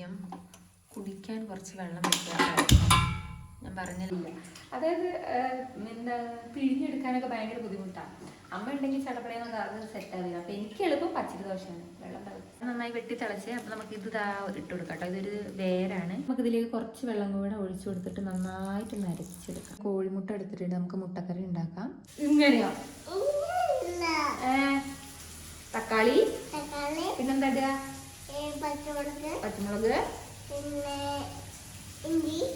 ആദ്യം കുടിക്കാൻ കുറച്ച് വെള്ളം വെക്കുക. ഞാൻ പറഞ്ഞില്ല, അതായത് എന്താ പിഴിഞ്ഞെടുക്കാനൊക്കെ ഭയങ്കര ബുദ്ധിമുട്ടാണ്. അമ്മ ഉണ്ടെങ്കിൽ ചടപ്പടയെന്നൊക്കെ അത് സെറ്റാവില്ല. അപ്പം എനിക്ക് എളുപ്പം പച്ചരി ദോശയാണ്. വെള്ളം നന്നായി വെട്ടി തിളച്ച് അപ്പം നമുക്ക് ഇത് ഇട്ട് കൊടുക്കാം കേട്ടോ. ഇതൊരു വേരാണ്. നമുക്ക് ഇതിലേക്ക് കുറച്ച് വെള്ളം കൂടെ ഒഴിച്ചു കൊടുത്തിട്ട് നന്നായിട്ട് നരച്ചെടുക്കാം. കോഴിമുട്ട എടുത്തിട്ടുണ്ട്, നമുക്ക് മുട്ടക്കറി ഉണ്ടാക്കാം. ഇങ്ങനെയോ? തക്കാളി, പിന്നെന്താ ഇടുക? പച്ചമുളക്,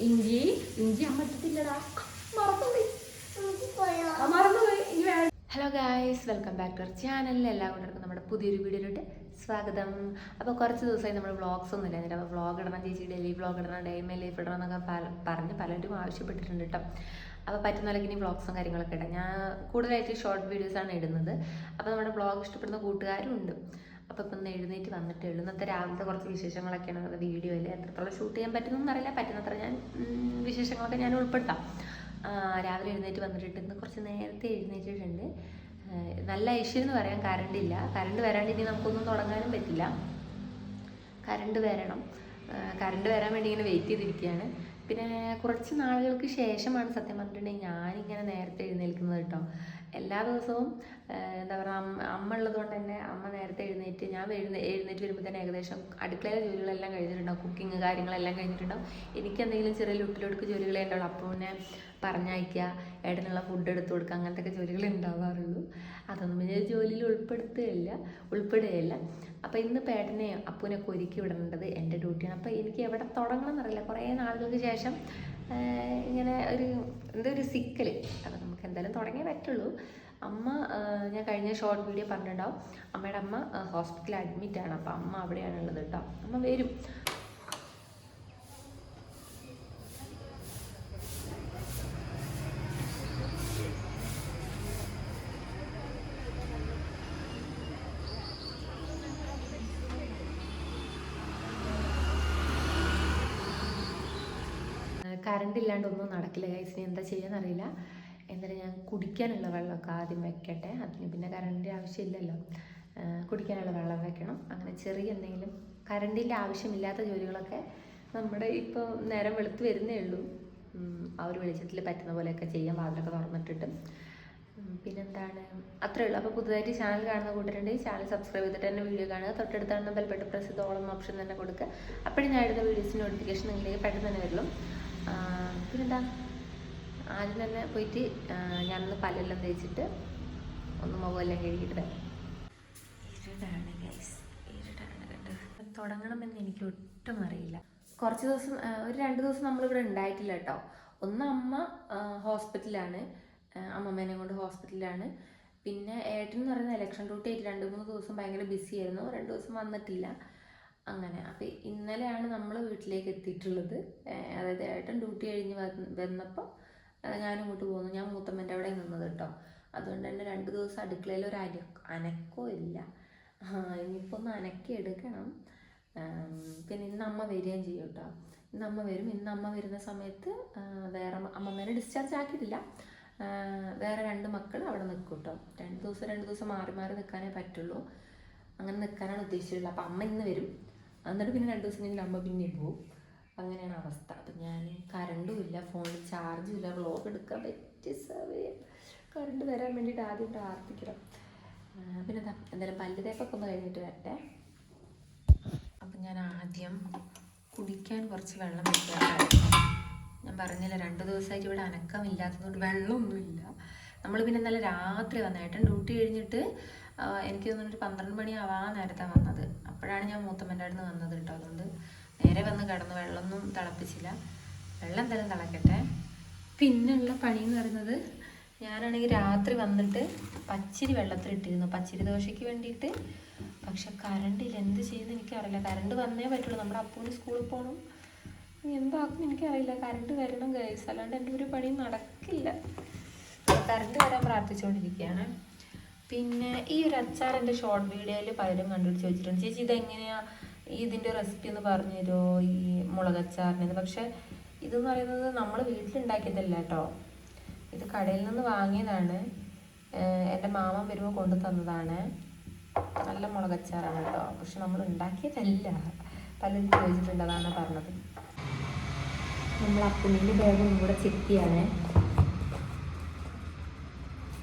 ഇഞ്ചി. അമ്മ ഇട്ടിട്ടില്ലടാ, മറന്നുപോയി. Hello guys, welcome back to our ചാനലിൽ എല്ലാവർക്കും നമ്മുടെ പുതിയൊരു വീഡിയോയിലോട്ട് സ്വാഗതം. അപ്പോൾ കുറച്ച് ദിവസമായി നമ്മൾ വ്ളോഗ്സ് ഒന്നും ഇല്ല. അപ്പോൾ വ്ളോഗ് ഇടണം ചേച്ചി, ഡെയിലി വ്ളോഗ് ഇടണം, ഡേ മൈ ലൈഫ് ഇടണം എന്നൊക്കെ പറഞ്ഞ് പലരും ആവശ്യപ്പെട്ടിട്ടുണ്ട് കേട്ടോ. അപ്പോൾ പറ്റുന്ന പോലെ ഇനി വ്ളോഗ്സും കാര്യങ്ങളൊക്കെ ഇടാം. ഞാൻ കൂടുതലായിട്ട് ഷോർട്ട് വീഡിയോസാണ് ഇടുന്നത്. അപ്പോൾ നമ്മുടെ വ്ളോഗ് ഇഷ്ടപ്പെടുന്ന കൂട്ടുകാരും ഉണ്ട്. അപ്പോൾ ഇപ്പം എഴുന്നേറ്റ് വന്നിട്ടേ ഉള്ളൂ. ഇന്നത്തെ രാവിലത്തെ കുറച്ച് വിശേഷങ്ങളൊക്കെയാണ് വീഡിയോയിൽ. എത്രത്തോളം ഷൂട്ട് ചെയ്യാൻ പറ്റുന്നൊന്നും അറിയില്ല, പറ്റുന്നത്ര ഞാൻ വിശേഷങ്ങളൊക്കെ ഞാൻ ഉൾപ്പെടുത്താം. രാവിലെ എഴുന്നേറ്റ് വന്നിട്ട് ഇന്ന് കുറച്ച് നേരത്തെ എഴുന്നേറ്റിട്ടുണ്ട്. നല്ല ഐശ്വര്യം എന്ന് പറയാൻ കറണ്ടില്ല. കറണ്ട് വരാണ്ട് ഇനി നമുക്കൊന്നും തുടങ്ങാനും പറ്റില്ല. കറണ്ട് വരണം. കറണ്ട് വരാൻ വേണ്ടി ഇങ്ങനെ വെയിറ്റ് ചെയ്തിരിക്കുകയാണ്. പിന്നെ കുറച്ച് നാളുകൾക്ക് ശേഷമാണ് സത്യം പറഞ്ഞിട്ടുണ്ടെങ്കിൽ ഞാനിങ്ങനെ നേരത്തെ എഴുന്നേൽക്കുന്നത് കേട്ടോ. എല്ലാ ദിവസവും എന്താ പറയുക, അമ്മ ഉള്ളത് കൊണ്ട് തന്നെ അമ്മ നേരത്തെ എഴുന്നേറ്റ് ഞാൻ എഴുന്നേറ്റ് വരുമ്പോൾ തന്നെ ഏകദേശം അടുക്കളയിലെ ജോലികളെല്ലാം കഴിഞ്ഞിട്ടുണ്ടാവും. കുക്കിങ് കാര്യങ്ങളെല്ലാം കഴിഞ്ഞിട്ടുണ്ടാവും. എനിക്ക് എന്തെങ്കിലും ചെറിയ ലുട്ടിലൊടുക്ക് ജോലികളെ ഉണ്ടാവുള്ളൂ. അപ്പോൾ പിന്നെ പറഞ്ഞയക്കുക, ഏട്ടനുള്ള ഫുഡ് എടുത്ത് കൊടുക്കുക, അങ്ങനത്തെ ജോലികൾ ഉണ്ടാവാറുള്ളൂ. അതൊന്നും പിന്നെ ജോലിയിൽ ഉൾപ്പെടുകയില്ല. അപ്പോൾ ഇന്ന് ഏട്ടനെ അപ്പൂനൊക്കെ ഒരുക്കി വിടേണ്ടത് എൻ്റെ ഡ്യൂട്ടിയാണ്. അപ്പോൾ എനിക്ക് എവിടെ തുടങ്ങണം എന്നറിയില്ല. കുറേ നാളുകൾക്ക് ശേഷം ഇങ്ങനെ ഒരു സിക്കൽ. അപ്പോൾ നമുക്ക് എന്തായാലും തുടങ്ങിയേ പറ്റുള്ളൂ. അമ്മ, ഞാൻ കഴിഞ്ഞ ഷോർട്ട് വീഡിയോ പറഞ്ഞിട്ടുണ്ടാവും, അമ്മയുടെ അമ്മ ഹോസ്പിറ്റലിൽ അഡ്മിറ്റാണ്. അപ്പോൾ അമ്മ അവിടെയാണുള്ളത് കേട്ടോ. അമ്മ വരും. കറണ്ട് ഇല്ലാണ്ട് ഒന്നും നടക്കില്ല ഗൈസ്. ഇനി എന്താ ചെയ്യാന്നറിയില്ല. എന്തായാലും ഞാൻ കുടിക്കാനുള്ള വെള്ളമൊക്കെ ആദ്യം വെക്കട്ടെ. അതിന് പിന്നെ കറണ്ടിൻ്റെ ആവശ്യമില്ലല്ലോ. കുടിക്കാനുള്ള വെള്ളം വെക്കണം. അങ്ങനെ ചെറിയ എന്തെങ്കിലും കറണ്ടിൻ്റെ ആവശ്യമില്ലാത്ത ജോലികളൊക്കെ നമ്മുടെ ഇപ്പോൾ നേരം വെളുത്ത് വരുന്നേ ഉള്ളൂ. ആ ഒരു വെളിച്ചത്തിൽ പറ്റുന്ന പോലെയൊക്കെ ചെയ്യാം, വാതിലൊക്കെ തുറന്നിട്ടിട്ട്. പിന്നെന്താണ്, അത്രേ ഉള്ളൂ. അപ്പോൾ പുതുതായിട്ട് ചാനൽ കാണുന്ന കൂട്ടരുണ്ടെങ്കിൽ ചാനൽ സബ്സ്ക്രൈബ് ചെയ്തിട്ട് തന്നെ വീഡിയോ കാണുക. തൊട്ടടുത്താണ് ബെൽബട്ടൺ പ്രസ് ചെയ്ത് ഓളം ഓപ്ഷൻ തന്നെ കൊടുക്കുക. അപ്പോഴും ഞാൻ ഇടുന്ന വീഡിയോസിന് നോട്ടിഫിക്കേഷൻ നിങ്ങളിലേക്ക് പെട്ടെന്ന് തന്നെ വരുള്ളൂ. പിന്നെന്താ, ആദ്യം തന്നെ പോയിട്ട് ഞാനൊന്ന് പല്ലെല്ലാം തേച്ചിട്ട് ഒന്ന് മുഖമെല്ലാം കഴുകിയിട്ട് വരാം. ഇരുടാണ് ഗൈസ്, ഇരുടാണ് കണ്ടത്. തുടങ്ങണമെന്ന് എനിക്ക് ഒട്ടും അറിയില്ല. കുറച്ച് ദിവസം, ഒരു 2 ദിവസം നമ്മളിവിടെ ഉണ്ടായിട്ടില്ല കേട്ടോ. ഒന്ന് അമ്മ ഹോസ്പിറ്റലിലാണ്, അമ്മമ്മേനെ കൊണ്ട് ഹോസ്പിറ്റലിലാണ്. പിന്നെ ഏട്ടൻ എന്ന് പറയുന്ന ഇലക്ഷൻ ഡ്യൂട്ടി ആയിട്ട് 2-3 ദിവസം ഭയങ്കര ബിസി ആയിരുന്നു. 2 ദിവസം വന്നിട്ടില്ല. അങ്ങനെ അപ്പോൾ ഇന്നലെയാണ് നമ്മൾ വീട്ടിലേക്ക് എത്തിയിട്ടുള്ളത്. അതായത് ഏട്ടൻ ഡ്യൂട്ടി കഴിഞ്ഞ് വന്നപ്പോൾ ഞാനും ഇങ്ങോട്ട് പോന്നു. ഞാൻ മൂത്തമ്മൻ്റെ അവിടെ നിന്നത് കേട്ടോ. അതുകൊണ്ട് തന്നെ 2 ദിവസം അടുക്കളയിൽ ഒരു അനക്കോ ഇല്ല. ഇനിയിപ്പോൾ ഒന്ന് അനക്കി എടുക്കണം. പിന്നെ ഇന്ന് അമ്മ വരികയും ചെയ്യും കേട്ടോ. ഇന്ന് അമ്മ വരും. ഇന്ന് അമ്മ വരുന്ന സമയത്ത് വേറെ അമ്മമ്മേനെ ഡിസ്ചാർജ് ആക്കിയിട്ടില്ല. വേറെ 2 മക്കൾ അവിടെ നിൽക്കും കേട്ടോ. 2 ദിവസം മാറി നിൽക്കാനേ പറ്റുള്ളൂ. അങ്ങനെ നിൽക്കാനാണ് ഉദ്ദേശിച്ചിട്ടുള്ളത്. അപ്പോൾ അമ്മ ഇന്ന് വരും. എന്നിട്ട് പിന്നെ 2 ദിവസം കഴിഞ്ഞാൽ അമ്മ പിന്നെ പോവും. അങ്ങനെയാണ് അവസ്ഥ. അപ്പം ഞാൻ കറണ്ടും ഇല്ല, ഫോണിൽ ചാർജും ഇല്ല, വ്ളോഗ് എടുക്കാൻ പറ്റിയ സമയം. കറണ്ട് വരാൻ വേണ്ടിയിട്ട് ആദ്യം പ്രാർത്ഥിക്കണം. പിന്നെന്താ, എന്തായാലും പല്ല് തേപ്പൊക്കെ ഒന്ന് കഴിഞ്ഞിട്ട് വരട്ടെ. അപ്പം ഞാൻ ആദ്യം കുടിക്കാൻ കുറച്ച് വെള്ളം വെക്കുക. ഞാൻ പറഞ്ഞില്ല, 2 ദിവസമായിട്ട് ഇവിടെ അനക്കമില്ലാത്തതുകൊണ്ട് വെള്ളമൊന്നുമില്ല. നമ്മൾ പിന്നെ ഇന്നലെ രാത്രി വന്ന ഏട്ടൻ ഡ്യൂട്ടി കഴിഞ്ഞിട്ട് എനിക്ക് തോന്നുന്നു 12 മണി ആവാൻ നേരത്താണ് വന്നത്. അപ്പോഴാണ് ഞാൻ മൂത്തമ്മൻ്റെ അവിടെ നിന്ന് വന്നത് കേട്ടോ. അതുകൊണ്ട് നേരെ വന്ന് കിടന്നു, വെള്ളമൊന്നും തിളപ്പിച്ചില്ല. വെള്ളം എന്തായാലും തിളക്കട്ടെ. പിന്നെയുള്ള പണി എന്ന് പറയുന്നത്, ഞാനാണെങ്കിൽ രാത്രി വന്നിട്ട് പച്ചരി വെള്ളത്തിലിട്ടിരുന്നു, പച്ചരി ദോശയ്ക്ക് വേണ്ടിയിട്ട്. പക്ഷെ കറണ്ടില്ല. എന്ത് ചെയ്യുന്നത് എനിക്കറിയില്ല. കറണ്ട് വന്നേ പറ്റുള്ളൂ. നമ്മുടെ അപ്പൂന് സ്കൂളിൽ പോകണം. എന്താക്കും എനിക്കറിയില്ല. കറണ്ട് വരണം ഗൈസ്, അല്ലാണ്ട് എൻ്റെ ഒരു പണിയും നടക്കില്ല. കറണ്ട് വരാൻ പ്രാർത്ഥിച്ചുകൊണ്ടിരിക്കുകയാണ്. പിന്നെ ഈ ഒരു അച്ചാർ എൻ്റെ ഷോർട്ട് വീഡിയോയിൽ പലരും കണ്ടുപിടിച്ച് ചോദിച്ചിട്ടുണ്ട്, ചേച്ചി ഇതെങ്ങനെയാണ് ഇതിൻ്റെ റെസിപ്പി ഒന്ന് പറഞ്ഞു തരുമോ, ഈ മുളകച്ചാറിന്. പക്ഷെ ഇതെന്ന് പറയുന്നത് നമ്മൾ വീട്ടിലുണ്ടാക്കിയതല്ല കേട്ടോ. ഇത് കടയിൽ നിന്ന് വാങ്ങിയതാണ്. എൻ്റെ മാമൻ വരുമ്പോൾ കൊണ്ടു തന്നതാണ്. നല്ല മുളകച്ചാറാണ് കേട്ടോ. പക്ഷെ നമ്മൾ ഉണ്ടാക്കിയതല്ല. പലരും ചോദിച്ചിട്ടുണ്ട്, അതാണ് പറഞ്ഞത്. നമ്മൾ അപ്പുണ്ണിൻ്റെ ബാഗ് ഒന്നും കൂടെ ചെക്ക് ചെയ്യണേ.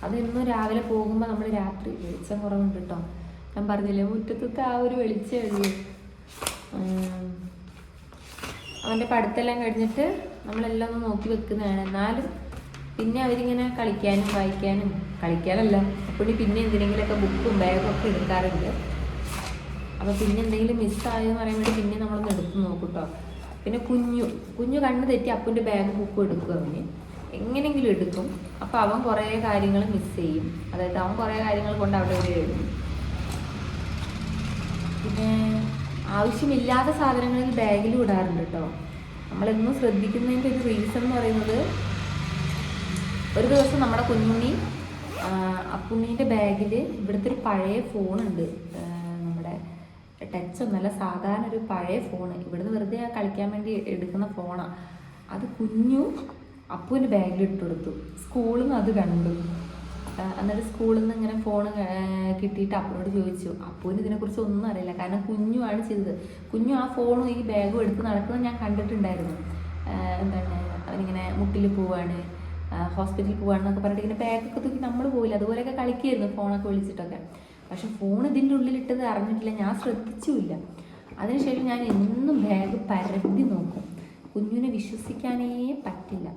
അതെന്നും രാവിലെ പോകുമ്പോൾ നമ്മൾ രാത്രി വെളിച്ചം കുറവുണ്ട് കേട്ടോ. ഞാൻ പറഞ്ഞില്ലേ മുറ്റത്തൊക്കെ ആ ഒരു വെളിച്ചമേ ഉള്ളൂ. അവൻ്റെ പഠിത്തെല്ലാം കഴിഞ്ഞിട്ട് നമ്മളെല്ലാം ഒന്ന് നോക്കി വെക്കുന്നതാണ്. എന്നാലും പിന്നെ അവരിങ്ങനെ കളിക്കാനും വായിക്കാനും, കളിക്കാനല്ല അപ്പുണ്ണി പിന്നെ എന്തിനെങ്കിലുമൊക്കെ ബുക്കും ബാഗും ഒക്കെ എടുക്കാറുണ്ട്. അപ്പോൾ പിന്നെ എന്തെങ്കിലും മിസ്സായെന്ന് പറയാൻ വേണ്ടി പിന്നെ നമ്മളൊന്ന് എടുത്ത് നോക്കും കേട്ടോ. പിന്നെ കുഞ്ഞു കണ്ണ് തെറ്റി അപ്പൻ്റെ ബാഗ് ബുക്കും എടുക്കും. അവന് എങ്ങനെയെങ്കിലും എടുക്കും. അപ്പോൾ അവൻ കുറേ കാര്യങ്ങൾ മിസ് ചെയ്യും. അതായത് അവൻ കുറേ കാര്യങ്ങൾ കൊണ്ട് അവിടെ ഇവിടെ എഴുതും. പിന്നെ ആവശ്യമില്ലാത്ത സാധനങ്ങളിൽ ബാഗിൽ ഇടാറുണ്ട് കേട്ടോ. നമ്മളെന്നും ശ്രദ്ധിക്കുന്നതിൻ്റെ ഒരു റീസൺ എന്ന് പറയുന്നത്, ഒരു ദിവസം നമ്മുടെ കുഞ്ഞുണ്ണി അപ്പുണ്ണീൻ്റെ ബാഗിൽ ഇവിടുത്തെ ഒരു പഴയ ഫോണുണ്ട്. നമ്മുടെ ടച്ച് ഒന്നല്ല, സാധാരണ ഒരു പഴയ ഫോണ്. ഇവിടുന്ന് വെറുതെ കളിക്കാൻ വേണ്ടി എടുക്കുന്ന ഫോണാണ്. അത് അപ്പുവിൻ്റെ ബാഗിൽ ഇട്ട് കൊടുത്തു. സ്കൂളിൽ നിന്ന് അത് കണ്ടു. എന്നിട്ട് സ്കൂളിൽ നിന്ന് ഇങ്ങനെ ഫോൺ കിട്ടിയിട്ട് അപ്പനോട് ചോദിച്ചു. അപ്പുവിന് ഇതിനെക്കുറിച്ച് ഒന്നും അറിയില്ല, കാരണം കുഞ്ഞുമാണ് ചെയ്തത്. കുഞ്ഞു ആ ഫോണും ഈ ബാഗും എടുത്ത് നടക്കുന്നത് ഞാൻ കണ്ടിട്ടുണ്ടായിരുന്നു. എന്താണ് അവനിങ്ങനെ മുട്ടിൽ പോവാണ്, ഹോസ്പിറ്റലിൽ പോവാണെന്നൊക്കെ പറഞ്ഞിട്ട് ഇങ്ങനെ ബാഗൊക്കെ തൂക്കി നമ്മൾ പോയില്ല, അതുപോലെയൊക്കെ കളിക്കുമായിരുന്നു ഫോണൊക്കെ വിളിച്ചിട്ടൊക്കെ. പക്ഷെ ഫോൺ ഇതിൻ്റെ ഉള്ളിലിട്ടത് അറിഞ്ഞിട്ടില്ല, ഞാൻ ശ്രദ്ധിച്ചുമില്ല. അതിനുശേഷം ഞാൻ എന്നും ബാഗ് പരതി നോക്കും. കുഞ്ഞിനെ വിശ്വസിക്കാനേ പറ്റില്ല.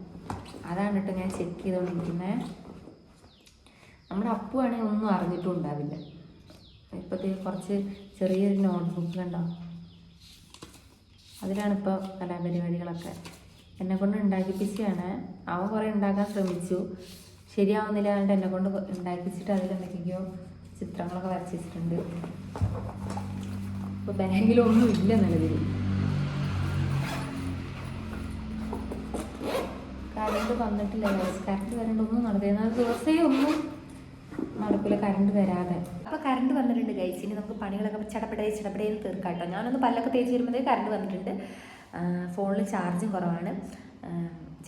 അതാണ് കേട്ടോ ഞാൻ ചെക്ക് ചെയ്തുകൊണ്ടിരിക്കുന്നത്. നമ്മുടെ അപ്പുവാണെങ്കിൽ ഒന്നും അറിഞ്ഞിട്ടും ഉണ്ടാവില്ല. ഇപ്പോഴത്തെ കുറച്ച് ചെറിയൊരു നോട്ട്ബുക്ക് കണ്ടോ, അതിലാണിപ്പോൾ കലാപരിപാടികളൊക്കെ എന്നെക്കൊണ്ട് ഉണ്ടാക്കിപ്പിച്ചാണ്. അവൻ കുറേ ഉണ്ടാക്കാൻ ശ്രമിച്ചു, ശരിയാവുന്നില്ല. അതുകൊണ്ട് എന്നെക്കൊണ്ട് ഉണ്ടാക്കിച്ചിട്ട് അതിലെന്തൊക്കെയോ ചിത്രങ്ങളൊക്കെ വരച്ച് വെച്ചിട്ടുണ്ട്. ഇപ്പോൾ ബാങ്കിലൊന്നും ഇല്ല നിലവിൽ. കറണ്ട് വന്നിട്ടില്ല, കറണ്ട് വരേണ്ടൊന്നും നടത്തില്ല. ദിവസമേ ഒന്നും നടക്കില്ല കറണ്ട് വരാതെ. അപ്പോൾ കറണ്ട് വന്നിട്ടുണ്ട് ഗൈസ്. ഇനി നമുക്ക് പണികളൊക്കെ ചടപടയിൽ തീർക്കാം കേട്ടോ. ഞാനൊന്ന് പല്ലൊക്കെ തേച്ച് വരുമ്പോഴേ കറണ്ട് വന്നിട്ടുണ്ട്. ഫോണിൽ ചാർജും കുറവാണ്.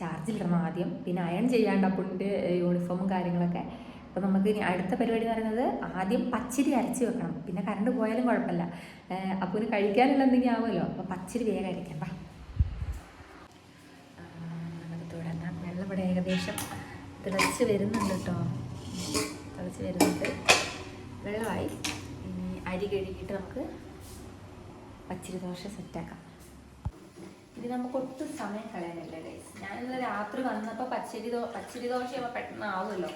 ചാർജിലിടണം ആദ്യം. പിന്നെ അയൺ ചെയ്യാണ്ട് അപ്പുണ്ണിൻ്റെ യൂണിഫോമും കാര്യങ്ങളൊക്കെ. അപ്പോൾ നമുക്ക് ഇനി അടുത്ത പരിപാടി എന്ന് പറയുന്നത്, ആദ്യം പച്ചരി അരച്ച് വെക്കണം. പിന്നെ കറണ്ട് പോയാലും കുഴപ്പമില്ല, അപ്പുവിന് കഴിക്കാനുള്ള എന്തെങ്കിലും ആവുമല്ലോ. അപ്പോൾ പച്ചരി വേഗം അരയ്ക്കാം. വെള്ളം ഇവിടെ ഏകദേശം തിളച്ച് വരുന്നുണ്ട് കേട്ടോ. തിളച്ച് വരുന്നുണ്ട്, വെള്ളമായി. ഇനി അരി കഴുകിയിട്ട് നമുക്ക് പച്ചരി ദോശ സെറ്റാക്കാം. ഇത് നമുക്ക് ഒട്ടും സമയം കളയാനില്ല ഗൈസ്. ഞാനിന്ന് രാത്രി വന്നപ്പോൾ പച്ചരി ദോശ പെട്ടെന്ന് ആവുമല്ലോ.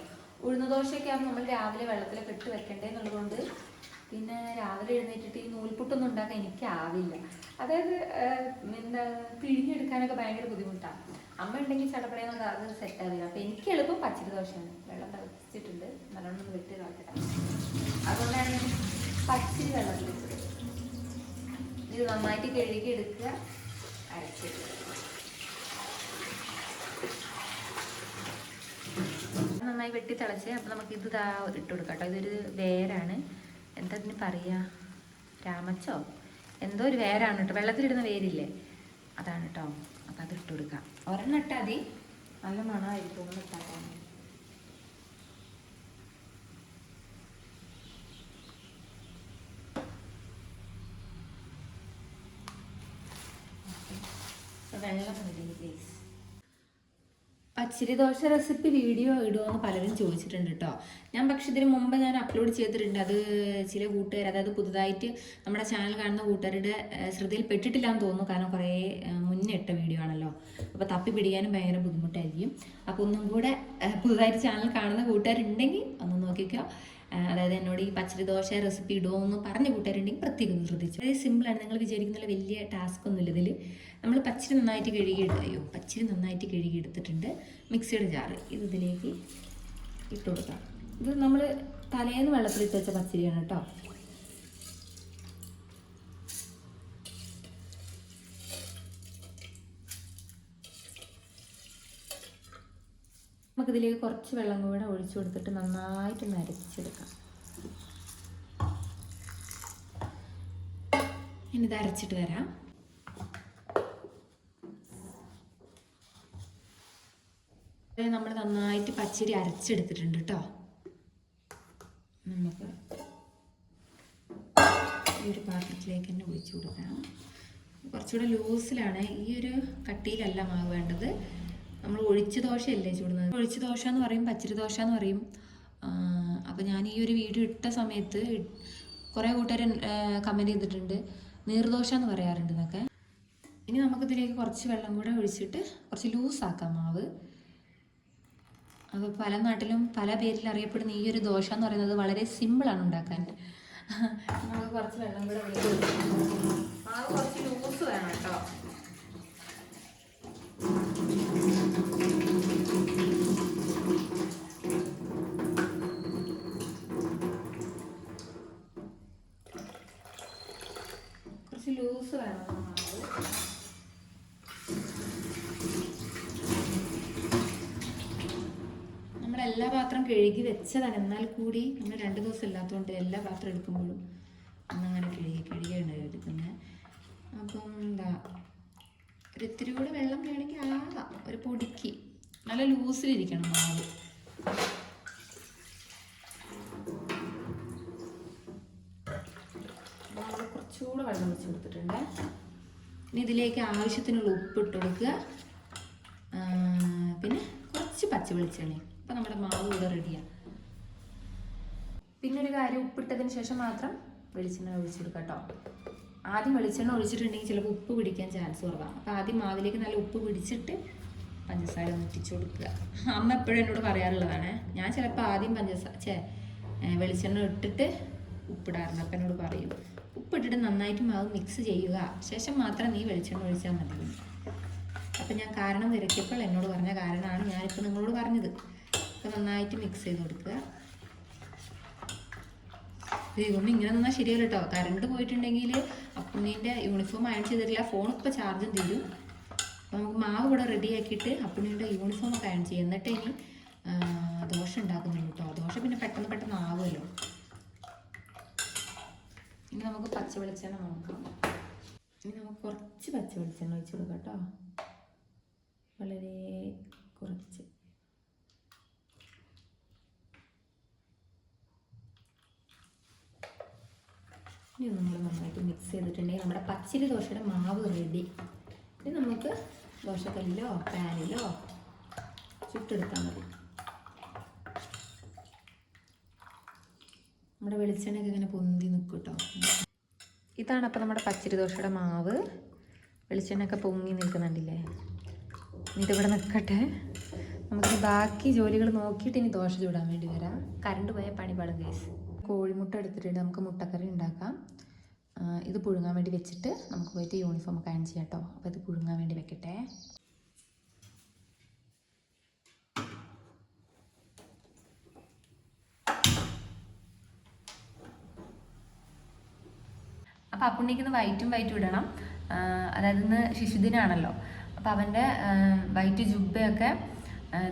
ഉഴുന്ന ദോശയൊക്കെ ആകുമ്പോൾ നമ്മൾ രാവിലെ വെള്ളത്തിലൊക്കെ ഇട്ട് വെക്കണ്ടേന്നുള്ളതുകൊണ്ട് പിന്നെ രാവിലെ എഴുന്നേറ്റിട്ട് ഈ നൂൽപുട്ടൊന്നും ഉണ്ടാക്കാൻ എനിക്കാവില്ല. അതായത് എന്താ പിഴിഞ്ഞെടുക്കാനൊക്കെ ഭയങ്കര ബുദ്ധിമുട്ടാണ്. അമ്മ ഉണ്ടെങ്കിൽ ചടപ്പടയെന്നൊക്കെ അത് സെറ്റാവില്ല. അപ്പോൾ എനിക്ക് എളുപ്പം പച്ചരി ദോശയാണ്. വെള്ളം തിളച്ചിട്ടുണ്ട്, നല്ലോണം വെട്ടി കളക്കട്ടെ. അതുകൊണ്ടാണ് ഞാൻ പച്ചരി വെള്ളത്തിൽ ഇട്ടത്. ഇത് നന്നായിട്ട് കഴുകി എടുക്കുക, അരച്ചിട്ട് നന്നായി വെട്ടി തിളച്ച്. അപ്പം നമുക്ക് ഇത് ഇട്ട് കൊടുക്കാം കേട്ടോ. ഇതൊരു വേരാണ്, എന്താ ഇതിന് പറയുക, രാമച്ചോ എന്തോ ഒരു വേരാണ് കേട്ടോ. വെള്ളത്തിലിടുന്ന വേരില്ലേ, അതാണ് കേട്ടോ. അപ്പം അത് ഇട്ട് കൊടുക്കാം. ഒരെണ്ണം ഇട്ടാൽ മതി, നല്ല മണമായിരിക്കും. ഒന്ന് ഇട്ടാക്കാൻ വെള്ളം മതി പ്ലീസ്. പച്ചരി ദോശ റെസിപ്പി വീഡിയോ ഇടുമെന്ന് പലരും ചോദിച്ചിട്ടുണ്ട് കേട്ടോ. പക്ഷെ ഇതിന് മുമ്പ് ഞാൻ അപ്ലോഡ് ചെയ്തിട്ടുണ്ട്. അത് ചില കൂട്ടുകാർ, അതായത് പുതുതായിട്ട് നമ്മുടെ ചാനൽ കാണുന്ന കൂട്ടുകാരുടെ ശ്രദ്ധയിൽ പെട്ടിട്ടില്ല എന്ന് തോന്നുന്നു. കാരണം കുറേ മുന്നേ ഇട്ട വീഡിയോ ആണല്ലോ. അപ്പോൾ തപ്പി പിടിക്കാനും ഭയങ്കര ബുദ്ധിമുട്ടായിരിക്കും. അപ്പോൾ ഒന്നും കൂടെ പുതുതായിട്ട് ചാനൽ കാണുന്ന കൂട്ടുകാരുണ്ടെങ്കിൽ ഒന്ന് നോക്കിക്കോ. അതായത് എന്നോട് ഈ പച്ചരി ദോശ റെസിപ്പി ഇടുമോ എന്ന് പറഞ്ഞ കൂട്ടുകാരുണ്ടെങ്കിൽ പ്രത്യേകം ശ്രദ്ധിച്ചു. വളരെ സിമ്പിളാണ്, നിങ്ങൾ വിചാരിക്കുന്ന വലിയ ടാസ്ക് ഒന്നുമില്ല ഇതിൽ. നമ്മൾ പച്ചരി നന്നായിട്ട് കഴുകി എടുത്തിട്ടുണ്ട്. മിക്സിയുടെ ജാറ് ഇതിലേക്ക് ഇട്ട് കൊടുക്കാം. ഇത് നമ്മൾ തലേന്ന് വെള്ളത്തിലിട്ട് വെച്ച പച്ചരിയാണ് കേട്ടോ. നമുക്കിതിലേക്ക് കുറച്ച് വെള്ളം കൂടെ ഒഴിച്ചു കൊടുത്തിട്ട് നന്നായിട്ട് അരച്ചെടുക്കാം. ഇനി ഇത് അരച്ചിട്ട് വരാം. നമ്മൾ നന്നായിട്ട് പച്ചരി അരച്ചെടുത്തിട്ടുണ്ട് കേട്ടോ. നമുക്ക് ഈ ഒരു പാത്രത്തിലേക്ക് തന്നെ ഒഴിച്ചു കൊടുക്കാം. കുറച്ചുകൂടെ ലൂസിലാണ്, ഈ ഒരു കട്ടിയിലല്ല മാവ് വേണ്ടത്. നമ്മൾ ഒഴിച്ച് ദോശയല്ലേ ചൂടുന്നത്, ഒഴിച്ച് ദോശ എന്ന് പറയും, പച്ചരി ദോശ എന്ന് പറയും. അപ്പോൾ ഞാൻ ഈ ഒരു വീഡിയോ ഇട്ട സമയത്ത് കുറേ കൂട്ടുകാർ കമൻറ്റ് ചെയ്തിട്ടുണ്ട് നീർദോശ എന്ന് പറയാറുണ്ട് എന്നൊക്കെ. ഇനി നമുക്കിതിലേക്ക് കുറച്ച് വെള്ളം കൂടെ ഒഴിച്ചിട്ട് കുറച്ച് ലൂസാക്കാം മാവ്. അപ്പോൾ പല നാട്ടിലും പല പേരിൽ അറിയപ്പെടുന്ന ഈ ഒരു ദോശ എന്ന് പറയുന്നത് വളരെ സിമ്പിളാണ് ഉണ്ടാക്കാൻ. നമുക്ക് കുറച്ച് വെള്ളം കൂടെ ഒഴിച്ച് മാവ് കുറച്ച് ലൂസ് വേണം കേട്ടോ. കുറച്ച് ലൂസ് വേണം മാവ്. എല്ലാ പാത്രം കഴുകി വെച്ചതാണ്, എന്നാൽ കൂടി നമ്മൾ 2 ദിവസം ഇല്ലാത്തതുകൊണ്ട് എല്ലാ പാത്രം എടുക്കുമ്പോഴും അന്നങ്ങനെ കഴുകിയാണ് എടുക്കുന്നത്. അപ്പം എന്താ ഒരു ഇത്തിരി കൂടെ വെള്ളം വേണമെങ്കിൽ ആകാം, ഒരു പൊടിക്ക്. നല്ല ലൂസിലിരിക്കണം മാവ്. നമ്മൾ കുറച്ചുകൂടെ വെള്ളം വെച്ച് കൊടുത്തിട്ടുണ്ട്. ഇനി ഇതിലേക്ക് ആവശ്യത്തിനുള്ള ഉപ്പിട്ട് കൊടുക്കുക, പിന്നെ കുറച്ച് പച്ച വെളിച്ചെണ്ണ. അപ്പം നമ്മുടെ മാവ് ഇവിടെ റെഡിയാണ്. പിന്നെ ഒരു കാര്യം, ഉപ്പിട്ടതിന് ശേഷം മാത്രം വെളിച്ചെണ്ണ ഒഴിച്ചെടുക്കാം കേട്ടോ. ആദ്യം വെളിച്ചെണ്ണ ഒഴിച്ചിട്ടുണ്ടെങ്കിൽ ചിലപ്പോൾ ഉപ്പ് പിടിക്കാൻ ചാൻസ് കുറവാണ്. അപ്പോൾ ആദ്യം മാവിലേക്ക് നല്ല ഉപ്പ് പിടിച്ചിട്ട് പഞ്ചസാര ഒന്ന് ഇട്ടിച്ച് കൊടുക്കുക. അമ്മ എപ്പോഴും എന്നോട് പറയാറുള്ളതാണ്. ഞാൻ ചിലപ്പോൾ ആദ്യം വെളിച്ചെണ്ണ ഇട്ടിട്ട് ഉപ്പിടാറുണ്ട്. അപ്പം എന്നോട് പറയും ഉപ്പിട്ടിട്ട് നന്നായിട്ട് മാവ് മിക്സ് ചെയ്യുക, ശേഷം മാത്രം നീ വെളിച്ചെണ്ണ ഒഴിച്ചാൽ മതി. അപ്പം ഞാൻ കാരണം തിരക്കിയപ്പോൾ എന്നോട് പറഞ്ഞ കാരണമാണ് ഞാനിപ്പോൾ നിങ്ങളോട് പറഞ്ഞത്. അപ്പോൾ നന്നായിട്ട് മിക്സ് ചെയ്ത് കൊടുക്കുക. ഇതൊന്നും ഇങ്ങനെ നിന്നാൽ ശരിയല്ല കേട്ടോ. കറണ്ട് പോയിട്ടുണ്ടെങ്കിൽ അപ്പുണ്ണീൻ്റെ യൂണിഫോം അയൺ ചെയ്തിട്ടില്ല, ഫോൺ ഇപ്പോൾ ചാർജും തീരും. അപ്പോൾ നമുക്ക് മാവ് ഇവിടെ റെഡി ആക്കിയിട്ട് അപ്പുണ്ണീൻ്റെ യൂണിഫോം ഒക്കെ അയൺ ചെയ്യും. എന്നിട്ട് ഇനി ദോശ ഉണ്ടാക്കുന്നുണ്ട് കേട്ടോ. ദോശ പിന്നെ പെട്ടെന്ന് ആവുമല്ലോ. ഇനി നമുക്ക് പച്ച വെളിച്ചെണ്ണ നോക്കാം. ഇനി നമുക്ക് കുറച്ച് പച്ച വെളിച്ചെണ്ണ ഒഴിച്ച് കൊടുക്കാം കേട്ടോ, വളരെ കുറച്ച്. ഇനി നമ്മൾ നന്നായിട്ട് മിക്സ് ചെയ്തിട്ടുണ്ടെങ്കിൽ നമ്മുടെ പച്ചരി ദോശയുടെ മാവ് റെഡി. ഇനി നമുക്ക് ദോശക്കല്ലിലോ പാനിലോ ചുട്ടെടുത്താൽ മതി. നമ്മുടെ വെളിച്ചെണ്ണയൊക്കെ ഇങ്ങനെ പൊന്തി നിൽക്കും കേട്ടോ. ഇതാണ് അപ്പോൾ നമ്മുടെ പച്ചരി ദോശയുടെ മാവ്. വെളിച്ചെണ്ണയൊക്കെ പൊങ്ങി നിൽക്കുന്നുണ്ടില്ലേ. ഇതിവിടെ നിൽക്കട്ടെ, നമുക്കിനി ബാക്കി ജോലികൾ നോക്കിയിട്ട് ഇനി ദോശ ചൂടാൻ വേണ്ടി വരാം. കറണ്ട് പോയ പണി പാടും ഗൈസ്. കോഴിമുട്ട എടുത്തിട്ടുണ്ട്, നമുക്ക് മുട്ടക്കറി ഉണ്ടാക്കാം. ഇത് പുഴുങ്ങാൻ വേണ്ടി വെച്ചിട്ട് നമുക്ക് പോയിട്ട് യൂണിഫോം ഒക്കെ അയൺ ചെയ്യാം കേട്ടോ. അപ്പോൾ ഇത് പുഴുങ്ങാൻ വേണ്ടി വെക്കട്ടെ. അപ്പോൾ അപ്പുണ്ണിക്ക് വൈറ്റും ഇടണം. അതായത് ഇന്ന് ശിശുദിനാണല്ലോ. അപ്പോൾ അവൻ്റെ വൈറ്റ് ജുബ്ബയൊക്കെ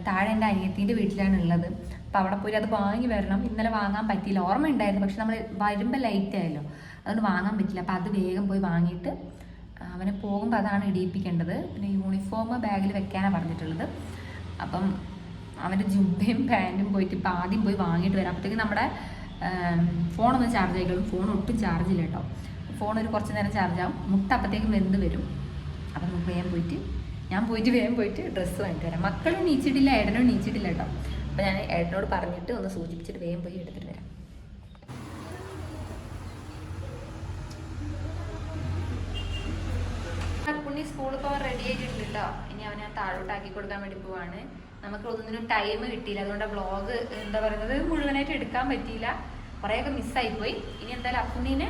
താഴെ എൻ്റെ അനിയത്തിൻ്റെ വീട്ടിലാണ് ഉള്ളത്. അപ്പോൾ അവിടെ പോയി അത് വാങ്ങി വരണം. ഇന്നലെ വാങ്ങാൻ പറ്റിയില്ല, ഓർമ്മ ഉണ്ടായിരുന്നു, പക്ഷെ നമ്മൾ വരുമ്പോൾ ലൈറ്റ് ആയല്ലോ, അതുകൊണ്ട് വാങ്ങാൻ പറ്റില്ല. അപ്പോൾ അത് വേഗം പോയി വാങ്ങിയിട്ട് അവനെ പോകുമ്പോൾ അതാണ് ഇടിയിപ്പിക്കേണ്ടത്. പിന്നെ യൂണിഫോം ബാഗിൽ വെക്കാനാണ് പറഞ്ഞിട്ടുള്ളത്. അപ്പം അവൻ്റെ ജുബ്ബയും പാൻറ്റും പോയിട്ട് ഇപ്പം ആദ്യം പോയി വാങ്ങിയിട്ട് വരാം. അപ്പോഴത്തേക്ക് നമ്മുടെ ഫോണൊന്ന് ചാർജ് ആയിക്കോളും. ഫോൺ ഒട്ടും ചാർജില്ല കേട്ടോ. ഫോൺ ഒരു കുറച്ച് നേരം ചാർജ് ആവും. മുട്ട അപ്പോഴത്തേക്കും വെന്ത് വരും. അപ്പം നമുക്ക് ഞാൻ വേഗം പോയിട്ട് ഡ്രസ്സ് വാങ്ങിയിട്ട് വരാം. മക്കളും നീച്ചിട്ടില്ല, ഏട്ടനും നീച്ചിട്ടില്ല കേട്ടോ. അപ്പോൾ ഞാൻ ഏട്ടനോട് പറഞ്ഞിട്ട് ഒന്ന് സൂചിപ്പിച്ചിട്ട് വേഗം പോയി എടുത്തിട്ട് വരാം. പുണ്ണി സ്കൂളിൽ പോകാൻ റെഡി ആയിട്ടുണ്ട് കേട്ടോ. ഇനി അവനെ താഴോട്ടാക്കി കൊടുക്കാൻ വേണ്ടി പോവാണ്. നമുക്ക് ഒന്നിനും ടൈം കിട്ടിയില്ല, അതുകൊണ്ട് വ്ളോഗ് എന്താ പറയുന്നത് മുഴുവനായിട്ട് എടുക്കാൻ പറ്റിയില്ല, കുറേയൊക്കെ മിസ്സായിപ്പോയി. ഇനി എന്തായാലും അപ്പുണ്ണീനെ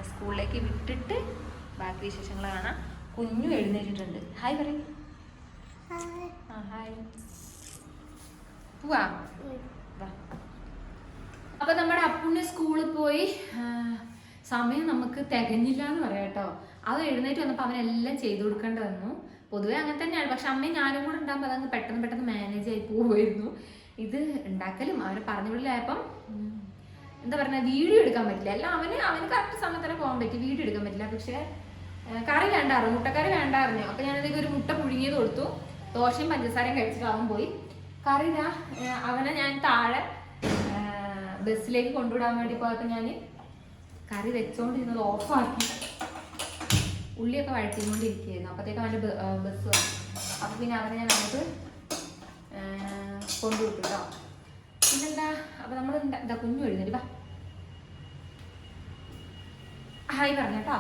സ്കൂളിലേക്ക് വിട്ടിട്ട് ബാക്കി വിശേഷങ്ങൾ കാണാം. കുഞ്ഞു എഴുന്നേറ്റിട്ടുണ്ട്. ഹായ് പറയും. ഹായ് പോവാ. അപ്പൊ നമ്മുടെ അപ്പുണ്ണി സ്കൂളിൽ പോയി. സമയം നമുക്ക് തികഞ്ഞില്ല എന്ന് പറയാം കേട്ടോ. അത് എഴുന്നേറ്റ് വന്നപ്പോൾ അവനെല്ലാം ചെയ്തു കൊടുക്കേണ്ടി വന്നു. പൊതുവെ അങ്ങനെ തന്നെയാണ്, പക്ഷെ അമ്മയും ഞാനും കൂടെ ഉണ്ടാകുമ്പോൾ അതങ്ങ് പെട്ടെന്ന് മാനേജ് ആയി പോവുമായിരുന്നു. ഇത് ഉണ്ടാക്കലും അവരെ പറഞ്ഞു വിടലായപ്പം എന്താ പറയുക, വീഡിയോ എടുക്കാൻ പറ്റില്ല. എല്ലാം അവന് കറക്റ്റ് സമയത്ത് തന്നെ പോകാൻ പറ്റി, വീഡിയോ എടുക്കാൻ പറ്റില്ല. പക്ഷെ കറി വേണ്ടായിരുന്നു, മുട്ടക്കറി വേണ്ടായിരുന്നു. അപ്പം ഞാനതൊക്കെ ഒരു മുട്ട പുഴുങ്ങിയത് കൊടുത്തു. ദോശയും പഞ്ചസാരയും കഴിച്ചിട്ട് അവൻ പോയി. കറി അവനെ ഞാൻ താഴെ ബസ്സിലേക്ക് കൊണ്ടുവിടാൻ വേണ്ടി പോയപ്പോൾ ഞാൻ കറി വെച്ചോണ്ടിരുന്നത് ഓഫാക്കി. ഉള്ളിയൊക്കെ വഴറ്റിക്കൊണ്ടിരിക്കുകയായിരുന്നു. അപ്പോഴത്തേക്ക് അവൻ്റെ ബസ് വന്നു. അപ്പോൾ പിന്നെ അവനെ ഞാൻ അങ്ങോട്ട് കൊണ്ടുവിട്ടു കേട്ടോ. പിന്നെന്താ, അപ്പോൾ നമ്മൾ എന്താ കുഞ്ഞു എഴുന്നേറ്റ് വാ, ഹായ് പറഞ്ഞോ.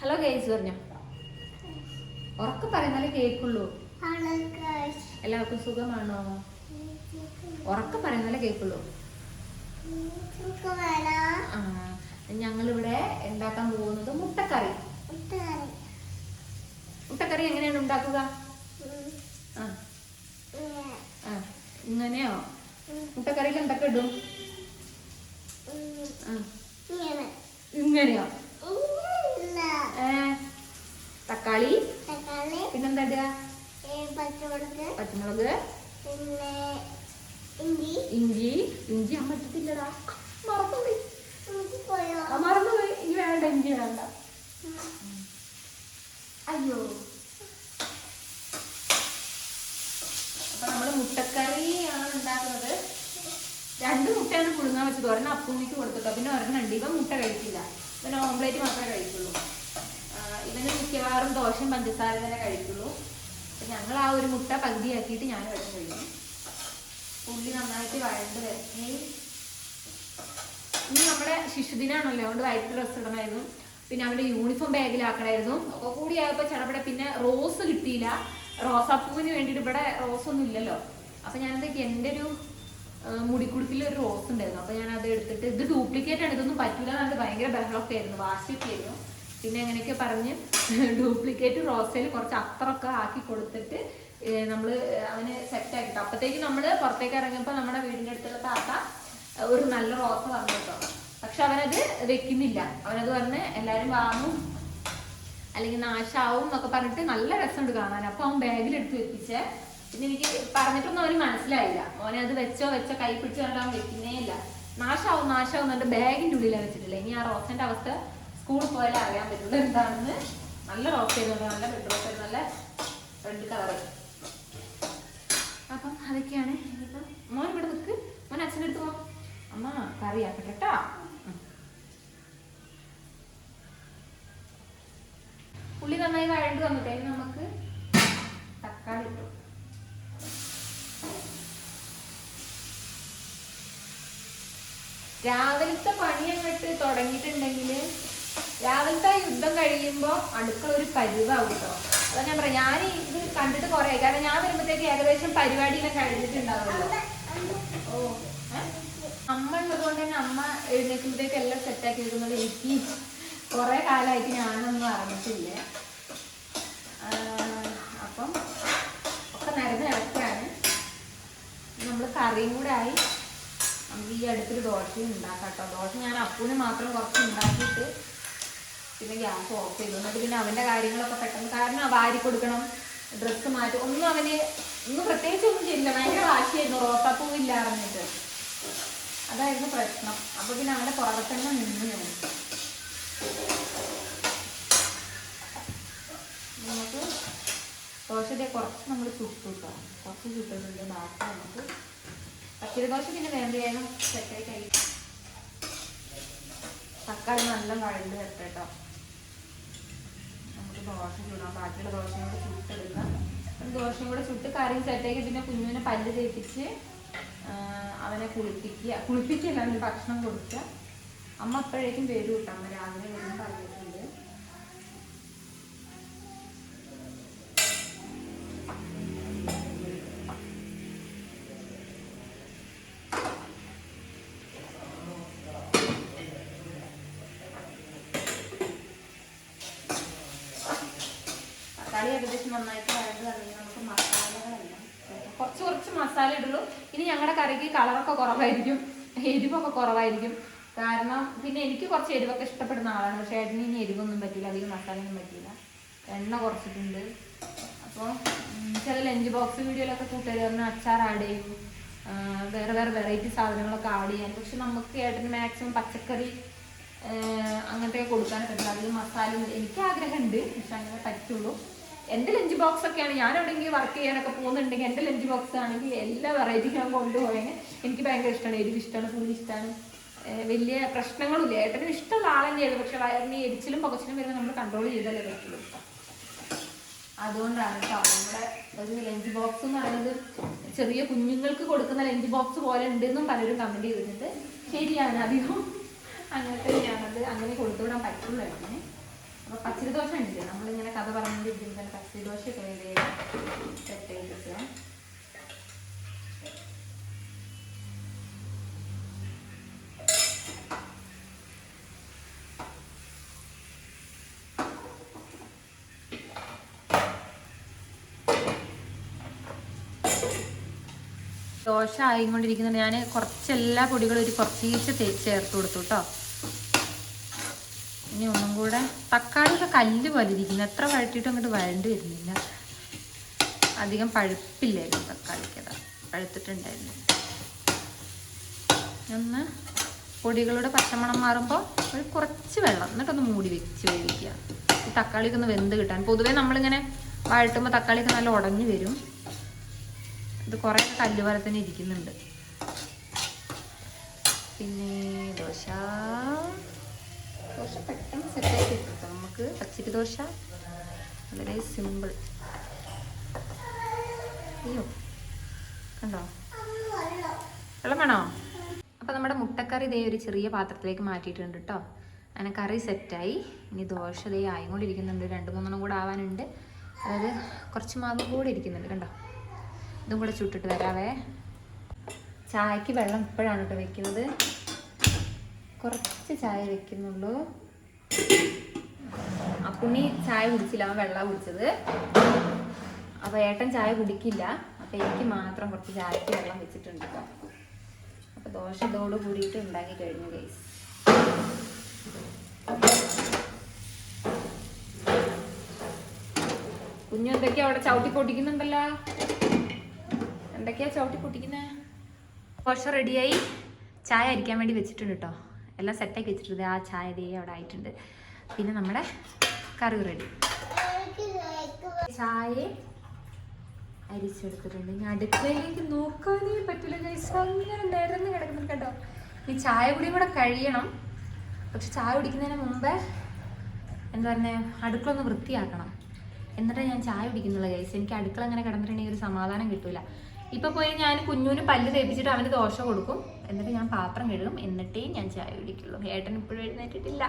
ഹലോ ഗൈസ് പറഞ്ഞോ. ഉറക്കെ പറയുന്നാലേ കേൾക്കുള്ളൂ. എല്ലാവർക്കും സുഖമാണോ? ഉറക്കെ പറയുന്നാലേ കേൾക്കുള്ളൂ. ആ, ഞങ്ങളിവിടെ ഉണ്ടാക്കാൻ പോകുന്നത് മുട്ടക്കറി. മുട്ടക്കറി എങ്ങനെയാണ് ഉണ്ടാക്കുക? ഇങ്ങനെയോ? മുട്ടക്കറിയിൽ എന്തൊക്കെ ഇടും? ഇങ്ങനെയോ? തക്കാളി, പിന്നെന്താ ഇടുക? പച്ചമുളക്, ഇഞ്ചി. അമ്മ ഇട്ടിട്ടില്ലടാ, മറന്നുപോയി. ഇനി വേണ്ട, ഇഞ്ചി വേണ്ട. അയ്യോ. അപ്പൊ നമ്മള് മുട്ടക്കറിയാണ് ഉണ്ടാക്കുന്നത്. 2 മുട്ടയാണ് പുഴുങ്ങാൻ വെച്ചത്. ഒരെണ്ണം അപ്പൂണിക്ക് കൊടുത്തിട്ടോ, പിന്നെ ഒരെണ്ണം ഉണ്ട്. ഇവൻ മുട്ട കഴിക്കില്ല, ഇവൻ ഓംപ്ലേറ്റ് മാത്രമേ കഴിക്കുള്ളൂ. ഇവന് മിക്കവാറും ദോശയും പഞ്ചസാര തന്നെ കഴിക്കുള്ളൂ. അപ്പം ഞങ്ങൾ ആ ഒരു മുട്ട പകുതിയാക്കിയിട്ട് ഞാൻ വെച്ച് കഴിക്കും. ഉള്ളി നന്നായിട്ട് വഴണ്ട് വരങ്ങി. ഇനി നമ്മുടെ ശിശുദിനാണല്ലോ, അതുകൊണ്ട് വൈറ്റ് ഡ്രസ്സ് ഇടണമായിരുന്നു. പിന്നെ അവൻ്റെ യൂണിഫോം ബാഗിലാക്കണമായിരുന്നു. അപ്പോൾ കൂടി ആയപ്പോൾ ചടപടെ പിന്നെ റോസ് കിട്ടിയില്ല. റോസാപ്പൂവിന് വേണ്ടിയിട്ട് ഇവിടെ റോസൊന്നും ഇല്ലല്ലോ. അപ്പം ഞാനെന്തൊക്കെ എൻ്റെ ഒരു മുടിക്കുടുക്കിൽ ഒരു റോസ് ഉണ്ടായിരുന്നു. അപ്പോൾ ഞാനത് എടുത്തിട്ട്, ഇത് ഡ്യൂപ്ലിക്കേറ്റ് ആണ്, ഇതൊന്നും പറ്റില്ല എന്നുണ്ട് ഭയങ്കര ബഹളമൊക്കെ ആയിരുന്നു, വാശിയൊക്കെ ആയിരുന്നു. പിന്നെ അങ്ങനെയൊക്കെ പറഞ്ഞ് ഡ്യൂപ്ലിക്കേറ്റ് റോസയിൽ കുറച്ച് അത്രയൊക്കെ ആക്കി കൊടുത്തിട്ട് നമ്മൾ അവന് സെറ്റ് ആക്കിട്ടോ. അപ്പോഴത്തേക്ക് നമ്മൾ പുറത്തേക്ക് ഇറങ്ങിയപ്പോൾ നമ്മുടെ വീടിൻ്റെ അടുത്തുള്ള താത്ത ഒരു നല്ല റോസ വന്നു കേട്ടോ. പക്ഷെ അവനത് വെക്കുന്നില്ല. അവനത് പറഞ്ഞ് എല്ലാവരും വാങ്ങും അല്ലെങ്കിൽ നാശാവും എന്നൊക്കെ പറഞ്ഞിട്ട് നല്ല രസമുണ്ട് കാണാൻ. അപ്പോൾ അവൻ ബാഗിലെടുത്ത് വെപ്പിച്ചേ. പിന്നെ എനിക്ക് പറഞ്ഞിട്ടൊന്നും അവന് മനസ്സിലായില്ല. മോനെ അത് വെച്ചോ കൈ പിടിച്ച് കണ്ടാൽ അവൻ വെക്കുന്നേ ഇല്ല. നാശാവും എന്നിട്ട് ബാഗിൻ്റെ ഉള്ളിലാണ് വെച്ചിട്ടില്ല. ഇനി ആ റോസിൻ്റെ അവസ്ഥ സ്കൂളിൽ പോയാലേ അറിയാൻ പറ്റുള്ളൂ എന്താണെന്ന്. നല്ല റോസ് ചെയ്തോണ്ട്, നല്ല റെഡ് റോസ്, നല്ല റെഡ് കളറ്. അപ്പം അതൊക്കെയാണ്. ഇനിയിപ്പം മോൻ ഇവിടെ നിൽക്ക്, മോൻ അച്ഛൻ്റെ അടുത്ത് പോ. അമ്മ കറിയാക്കട്ടെ കേട്ടോ. ഉള്ളി നന്നായി വഴണ്ട് വന്നിട്ടേ നമുക്ക് തക്കാളി ഇട്ടു. രാവിലത്തെ പണി അങ്ങോട്ട് തുടങ്ങിയിട്ടുണ്ടെങ്കിൽ രാവിലത്തെ യുദ്ധം കഴിയുമ്പോൾ അടുക്കള ഒരു പരിവാകും കേട്ടോ. അതാ ഞാൻ പറയാം, ഞാൻ ഇത് കണ്ടിട്ട് കുറേ, കാരണം ഞാൻ വരുമ്പോഴത്തേക്ക് ഏകദേശം പരിപാടിയെല്ലാം കഴിഞ്ഞിട്ടുണ്ടാവുമല്ലോ. ഓ, അമ്മ ഉള്ളതുകൊണ്ട് തന്നെ അമ്മ എഴുന്നേൽക്കുമ്പോഴത്തേക്ക് എല്ലാം സെറ്റാക്കി വെക്കുന്നത്. എനിക്ക് കുറേ കാലമായിട്ട് ഞാനൊന്നും അറിഞ്ഞിട്ടില്ല. അപ്പം ഒക്കെ നിരന്ന് കിടക്കുകയാണ്. നമ്മൾ കറിയും കൂടെ ആയി. നമുക്ക് ഈ അടുത്തൊരു ദോശയും ഉണ്ടാക്കാം കേട്ടോ. ദോശ ഞാൻ അപ്പൂന് മാത്രം കുറച്ച് ഉണ്ടാക്കിയിട്ട് പിന്നെ ഗ്യാസ് ഓഫ് ചെയ്തു. എന്നിട്ട് പിന്നെ അവൻ്റെ കാര്യങ്ങളൊക്കെ പെട്ടെന്ന്, കാരണം വാരി കൊടുക്കണം, ഡ്രസ്സ് മാറ്റും, ഒന്നും അവന് ഒന്നും പ്രത്യേകിച്ച് ഒന്നും ചെയ്യില്ല. ഭയങ്കര വാശിയായിരുന്നു, റോസാപ്പൂവില്ല അറിഞ്ഞിട്ട്. അതായിരുന്നു പ്രശ്നം. അപ്പോൾ പിന്നെ അവൻ്റെ പുറകെ തന്നെ നിന്ന് ഞാൻ. നമുക്ക് ദോശയുടെ കുറച്ച് നമ്മൾ ചുട്ടു കേട്ടോ, കുറച്ച് ചുട്ടിട്ടുണ്ട്. ബാക്കി നമുക്ക് പച്ചരി ദോശ പിന്നെ വേണ്ടിയാലും സെറ്റായി കഴിക്കും. തക്കാളി നല്ല വഴണ്ട് വരട്ടെ കേട്ടോ. നമുക്ക് ദോശ ചൂടാം. ബാക്കിയുള്ള ദോശയും കൂടെ ചുട്ടെടുക്കാം. ദോശയും കൂടെ ചുട്ട് കറിയും സെറ്റാക്കി പിന്നെ കുഞ്ഞുവിനെ പല്ല് തേപ്പിച്ച് അവനെ കുളിപ്പിക്കല്ല, അവന് ഭക്ഷണം കൊടുക്കുക. അമ്മ അപ്പോഴേക്കും വരും കേട്ടോ. അമ്മ രാവിലെ വരും പറഞ്ഞിട്ടുണ്ട്. തക്കാളി ഏകദേശം നന്നായിട്ട് വഴണ്ട് പറഞ്ഞാൽ നമുക്ക് മസാലകളെല്ലാം കുറച്ച് മസാല ഇടുള്ളൂ. ഇനി ഞങ്ങളുടെ കറിക്ക് കളറൊക്കെ കുറവായിരിക്കും, എരിവൊക്കെ കുറവായിരിക്കും. കാരണം പിന്നെ എനിക്ക് കുറച്ച് എരിവൊക്കെ ഇഷ്ടപ്പെടുന്ന ആളാണ്. പക്ഷേ ഏട്ടന് ഇനി എരിവൊന്നും പറ്റില്ല, അധികം മസാലയൊന്നും പറ്റില്ല. എണ്ണ കുറച്ചിട്ടുണ്ട്. അപ്പോൾ ചില ലഞ്ച് ബോക്സ് വീഡിയോയിലൊക്കെ കൂട്ടുകാർ പറഞ്ഞാൽ അച്ചാർ ആഡ് ചെയ്യും, വേറെ വെറൈറ്റി സാധനങ്ങളൊക്കെ ആഡ് ചെയ്യാൻ. പക്ഷെ നമുക്ക് ഏട്ടന് മാക്സിമം പച്ചക്കറി അങ്ങനത്തെയൊക്കെ കൊടുക്കാനേ പറ്റില്ല. അധികം മസാല എനിക്ക് ആഗ്രഹമുണ്ട്, പക്ഷെ അങ്ങനെ പറ്റുള്ളൂ. എൻ്റെ ലഞ്ച് ബോക്സ് ഒക്കെയാണ്, ഞാൻ എവിടെയെങ്കിലും വർക്ക് ചെയ്യാനൊക്കെ പോകുന്നുണ്ടെങ്കിൽ എൻ്റെ ലഞ്ച് ബോക്സ് ആണെങ്കിൽ എല്ലാ വെറൈറ്റി ഞാൻ കൊണ്ടുപോയാൽ എനിക്ക് ഭയങ്കര ഇഷ്ടമാണ്. എരിവ് ഇഷ്ടമാണ്, പുളി ഇഷ്ടമാണ്, വലിയ പ്രശ്നങ്ങളില്ല. ഏട്ടനും ഇഷ്ടമുള്ള ആൾ തന്നെയാണ്. പക്ഷെ വയറിന് എരിച്ചിലും പുകച്ചിലും വരുമ്പോൾ നമ്മൾ കൺട്രോൾ ചെയ്തല്ലേ പറ്റുള്ളൂ. അതുകൊണ്ടാണ് കേട്ടോ നമ്മുടെ ഒരു ലഞ്ച് ബോക്സ് എന്ന് പറയുന്നത് ചെറിയ കുഞ്ഞുങ്ങൾക്ക് കൊടുക്കുന്ന ലഞ്ച് ബോക്സ് പോലെ ഉണ്ടെന്നും പലരും കമൻറ്റ് ചെയ്തിട്ടുണ്ട്. ശരിയാണ്, അധികം അങ്ങനത്തെ ഞാനത് അങ്ങനെ കൊടുത്തുവിടാൻ പറ്റുള്ളൂ അങ്ങനെ. അപ്പോൾ പച്ചരി ദോശ ഉണ്ട്. നമ്മളിങ്ങനെ കഥ പറഞ്ഞിരിക്കുന്നത് പച്ചരി ദോശ സെറ്റ് ചെയ്തിട്ട് ദോശ ആയിക്കൊണ്ടിരിക്കുന്നുണ്ട്. ഞാൻ കുറച്ചെല്ലാ പൊടികളും ഒരു കുറച്ചീച്ച് ചേർത്ത് കൊടുത്തു കേട്ടോ. ഇനി ഒന്നും കൂടെ തക്കാളിയൊക്കെ കല്ല് പോലെ ഇരിക്കുന്നു. എത്ര വഴറ്റിയിട്ടും അങ്ങോട്ട് വഴണ്ടി വരുന്നില്ല. അധികം പഴുപ്പില്ലായിരുന്നു തക്കാളിക്ക്. അതാ പഴുത്തിട്ടുണ്ടായിരുന്നു. ഒന്ന് പൊടികളുടെ പച്ചമണം മാറുമ്പോൾ ഒരു കുറച്ച് വെള്ളം എന്നിട്ടൊന്ന് മൂടി വെച്ച് വേവിക്കുക. ഈ തക്കാളിയൊക്കെ ഒന്ന് വെന്ത് കിട്ടാൻ. പൊതുവേ നമ്മളിങ്ങനെ വഴട്ടുമ്പോൾ തക്കാളിയൊക്കെ നല്ല ഉടഞ്ഞു വരും. ഇത് കുറേ കല്ല് പോലെ തന്നെ ഇരിക്കുന്നുണ്ട്. പിന്നെ ദോശ പെട്ടെന്ന് സെറ്റാക്കി കിട്ടും നമുക്ക്. പച്ചരി ദോശ വളരെ സിമ്പിൾ. അയ്യോ കണ്ടോ, വെള്ളം വേണോ? അപ്പോൾ നമ്മുടെ മുട്ടക്കറി ഇതേ ഒരു ചെറിയ പാത്രത്തിലേക്ക് മാറ്റിയിട്ടുണ്ട് കേട്ടോ. അങ്ങനെ കറി സെറ്റായി. ഇനി ദോശ ഇതേ ആയിക്കൊണ്ടിരിക്കുന്നുണ്ട്. 2-3 കൂടെ ആവാനുണ്ട്. അതായത് കുറച്ച് മാവ് കൂടെ ഇരിക്കുന്നുണ്ട് കണ്ടോ. ഇതും കൂടെ ചുട്ടിട്ട് വരാവേ. ചായക്ക് വെള്ളം ഇപ്പോഴാണ് കേട്ടോ വെക്കുന്നത്. കുറച്ച് ചായ വെക്കുന്നുള്ളൂ. അപ്പുണ്ണി ചായ കുടിച്ചില്ല, അവൻ വെള്ളം കുടിച്ചത്. അപ്പോൾ ഏട്ടൻ ചായ കുടിക്കില്ല. അപ്പോൾ എനിക്ക് മാത്രം കുറച്ച് ചായക്ക് വെള്ളം വെച്ചിട്ടുണ്ട് കേട്ടോ. അപ്പോൾ ദോശ ഇതോട് കൂടിയിട്ട് ഉണ്ടാക്കി കഴിഞ്ഞു ഗൈസ്. കുഞ്ഞു എന്തൊക്കെയാ അവിടെ ചവിട്ടി പൊട്ടിക്കുന്നുണ്ടല്ലോ. എന്തൊക്കെയാ ചവിട്ടി പൊട്ടിക്കുന്നേ? ദോശ റെഡിയായി. ചായ അരിക്കാൻ വേണ്ടി വെച്ചിട്ടുണ്ട് കേട്ടോ. എല്ലാം സെറ്റാക്കി വെച്ചിട്ടുണ്ട്. ആ ചായ ദേ അവിടെ ആയിട്ടുണ്ട്. പിന്നെ നമ്മുടെ കറി റെഡി. ചായ അരിച്ചെടുത്തിട്ടുണ്ട്. ഇനി അടുക്കളയിലേക്ക് നോക്കാനേ പറ്റില്ല ഗൈസ്. അങ്ങനെ നിരന്ന് കിടക്കുന്നുണ്ട് കേട്ടോ. ഈ ചായ കുടിയും കൂടെ കഴിയണം. പക്ഷെ ചായ കുടിക്കുന്നതിന് മുമ്പേ എന്താ പറയുക, അടുക്കള ഒന്ന് വൃത്തിയാക്കണം. എന്നിട്ട് ഞാൻ ചായ കുടിക്കുന്നുള്ള ഗൈസ്. എനിക്ക് അടുക്കള അങ്ങനെ കിടന്നിട്ടുണ്ടെങ്കിൽ ഒരു സമാധാനം കിട്ടൂല. ഇപ്പൊ പോയി ഞാൻ കുഞ്ഞുവിന് പല്ല് തേപ്പിച്ചിട്ട് അവന് ദോശ കൊടുക്കും. എന്നിട്ട് ഞാൻ പാത്രം കഴുകും. എന്നിട്ടേ ഞാൻ ചായ കുടിക്കുള്ളൂ. ഏട്ടൻ ഇപ്പോഴും എഴുന്നേറ്റിട്ടില്ല.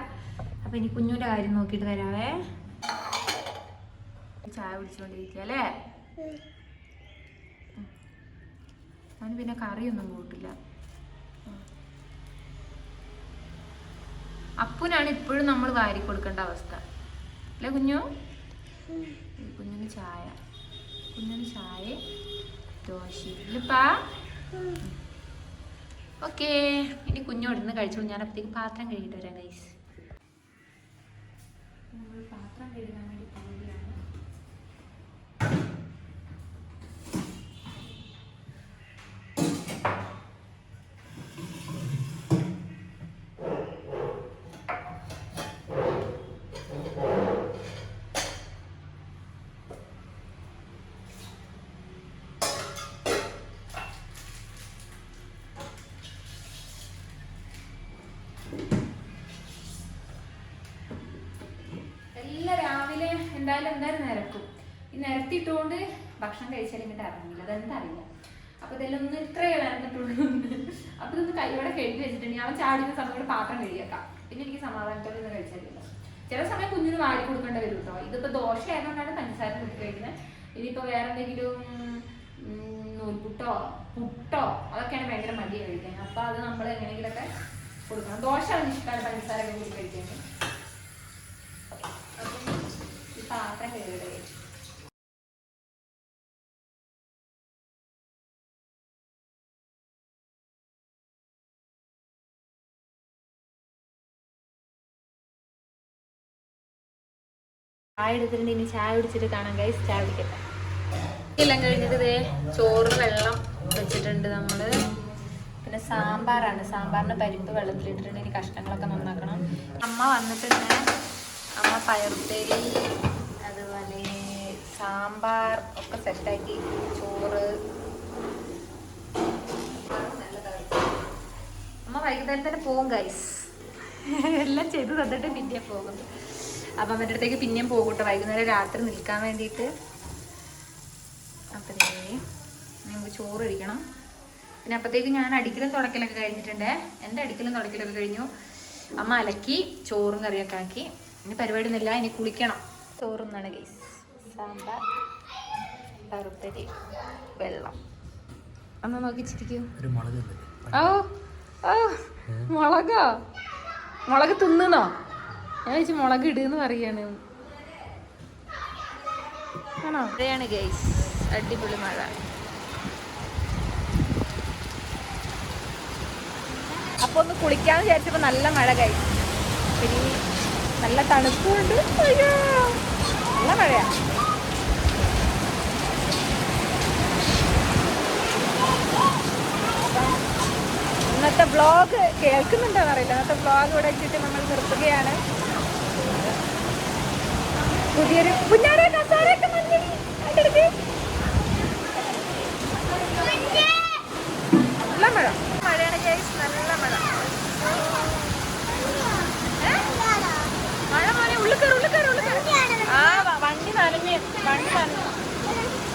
അപ്പൊ ഇനി കുഞ്ഞുവിന്റെ കാര്യം നോക്കിയിട്ട് വരാവേ. ചായ കുടിച്ചുകൊണ്ടിരിക്കുക അല്ലേ? അവന് പിന്നെ കറിയൊന്നും കൂട്ടില്ല. അപ്പുനാണ് ഇപ്പോഴും നമ്മൾ വാരി കൊടുക്കേണ്ട അവസ്ഥ അല്ലേ കുഞ്ഞു? കുഞ്ഞിന് ചായ ദോശയില്ലപ്പാ. ഓക്കെ, ഇനി കുഞ്ഞോടുന്ന് കഴിച്ചോളൂ. ഞാൻ അപ്പത്തേക്ക് പാത്രം കഴുകിയിട്ട് വരാം ഗൈസ്. നമ്മൾ പാത്രം കഴുകാൻ വേണ്ടി പോവുകയാണ്. എന്തായാലും നിരക്കും. ഈ നിരത്തിയിട്ടുകൊണ്ട് ഭക്ഷണം കഴിച്ചാൽ ഇങ്ങോട്ട് ഇറങ്ങില്ല. അതെന്താ അറിയില്ല. അപ്പൊ ഇതെല്ലാം ഒന്ന് ഇത്രയേ നിരന്നിട്ടുള്ളൂ. അപ്പൊ ഇതൊന്ന് കൈയോടെ കഴുകി വെച്ചിട്ടുണ്ടെങ്കിൽ അവൻ ചാടിക്കുന്ന സമയത്ത് പാത്രം കഴുകിയേക്കാം. പിന്നെ എനിക്ക് സമാധാനത്തോടെ ഇന്ന് കഴിച്ചാലില്ല. ചില സമയം കുഞ്ഞിന് വാരി കൊടുക്കേണ്ടി വരും കേട്ടോ. ഇതിപ്പോ ദോശ ആയതുകൊണ്ടാണ് പഞ്ചസാര കൂട്ടി കഴിക്കുന്നത്. ഇനിയിപ്പോ വേറെ എന്തെങ്കിലും നൂൽപുട്ടോ പുട്ടോ അതൊക്കെയാണ് ഭയങ്കര മടിയാണ് കഴിക്കാൻ. അപ്പൊ അത് നമ്മൾ എങ്ങനെയെങ്കിലൊക്കെ കൊടുക്കണം. ദോശ അവന് ഇഷ്ടമാണ് പഞ്ചസാര ഒക്കെ കൂട്ടി കഴിക്കുന്നത്. പാത്രം കഴുകട്ടെ. ചായ എടുത്തിട്ടുണ്ട്. ഇനി ചായ കുടിച്ചിട്ട് കാണാം ഗൈസ്. ചായ കുടിക്കട്ടെ. എല്ലാം കഴിഞ്ഞിട്ട് ഇതേ ചോറിന് വെള്ളം വെച്ചിട്ടുണ്ട് നമ്മള്. പിന്നെ സാമ്പാറാണ്. സാമ്പാറിന് പരിപ്പ് വെള്ളത്തിലിട്ടിട്ടുണ്ട്. ഇനി കഷ്ണങ്ങളൊക്കെ നന്നാക്കണം. അമ്മ വന്നിട്ടുണ്ട്. അമ്മ പയറുപ്പേരി അതുപോലെ സാമ്പാർ ഒക്കെ സെറ്റാക്കി. ചോറ് അമ്മ വൈകുന്നേരം തന്നെ പോകും ഗൈസ്. എല്ലാം ചെയ്ത് തന്നിട്ട് പിന്നെ പോകും. അപ്പം അവരുടെ അടുത്തേക്ക് പിന്നെയും പോകും കേട്ടോ, വൈകുന്നേരം രാത്രി നിൽക്കാൻ വേണ്ടിയിട്ട്. അപ്പം നമുക്ക് ചോറ് കഴിക്കണം. പിന്നെ അപ്പോഴത്തേക്ക് ഞാൻ അടിക്കലും തുടക്കലൊക്കെ കഴിഞ്ഞിട്ടുണ്ട്. എൻ്റെ അടിക്കലും തുടക്കലൊക്കെ കഴിഞ്ഞു. അമ്മ അലക്കി ചോറും കറിയൊക്കെ ആക്കി. ഇനി പരിപാടി ഒന്നുമില്ല, ഇനി കുളിക്കണം. ചോറുന്നാണ് ഗൈസ്. സാമ്പാർ, കറുപ്പരി, വെള്ളം. അമ്മ നോക്കി ചിരിക്കൂ. ഓ ഓ മുളകോ? മുളക് തിന്നണോ? ഞാൻ വെച്ച് മുളക് ഇടുന്ന് പറയാണ്. ആണോ? മഴയാണ് ഗൈസ്, അടിപൊളി മഴ. അപ്പൊ ഒന്ന് കുളിക്കാന്ന് വിചാരിച്ചപ്പോ നല്ല മഴ ഗൈസ്. പിന്നെ നല്ല തണുപ്പുണ്ട്. അയ്യോ നല്ല മഴയാ. ഇന്നത്തെ വ്ളോഗ് കേൾക്കുന്നുണ്ടോന്ന് അറിയില്ല. ഇന്നത്തെ വ്ളോഗ് ഇവിടെ വെച്ചിട്ട് നമ്മൾ നിർത്തുകയാണ്. പുതിയൊരു കുഞ്ഞാടെ കസാരയൊക്കെ നല്ല മഴ. മഴയാണ് ഗൈസ്, നല്ല മഴ. മഴ മോനെ ഉള്ളിൽ കയറി. ആ വണ്ടി നനഞ്ഞ്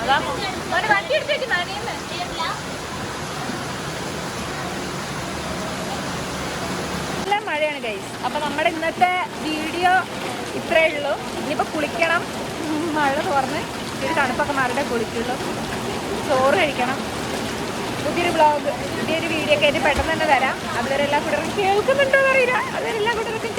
അതാ മോനെ വണ്ടി എടുത്തേക്ക് നനയുന്നേ. നല്ല മഴയാണ് ഗൈസ്. അപ്പൊ നമ്മുടെ ഇന്നത്തെ വീഡിയോ ഇത്രയേ ഉള്ളൂ. ഇനിയിപ്പോൾ കുളിക്കണം. മഴ തുറന്ന് ഒരു തണുപ്പൊക്കെ മാറിയിട്ടേ കുളിക്കുള്ളൂ. ചോറ് കഴിക്കണം. പുതിയൊരു വ്ളോഗ്, പുതിയൊരു വീഡിയോ ഒക്കെ ആയിട്ട് പെട്ടെന്ന് തന്നെ തരാം. അതുവരെ എല്ലാ കൂട്ടർക്കും കേൾക്കുന്നുണ്ടോ എന്നറിയില്ല. അതുവരെ എല്ലാ കൂട്ടർക്കും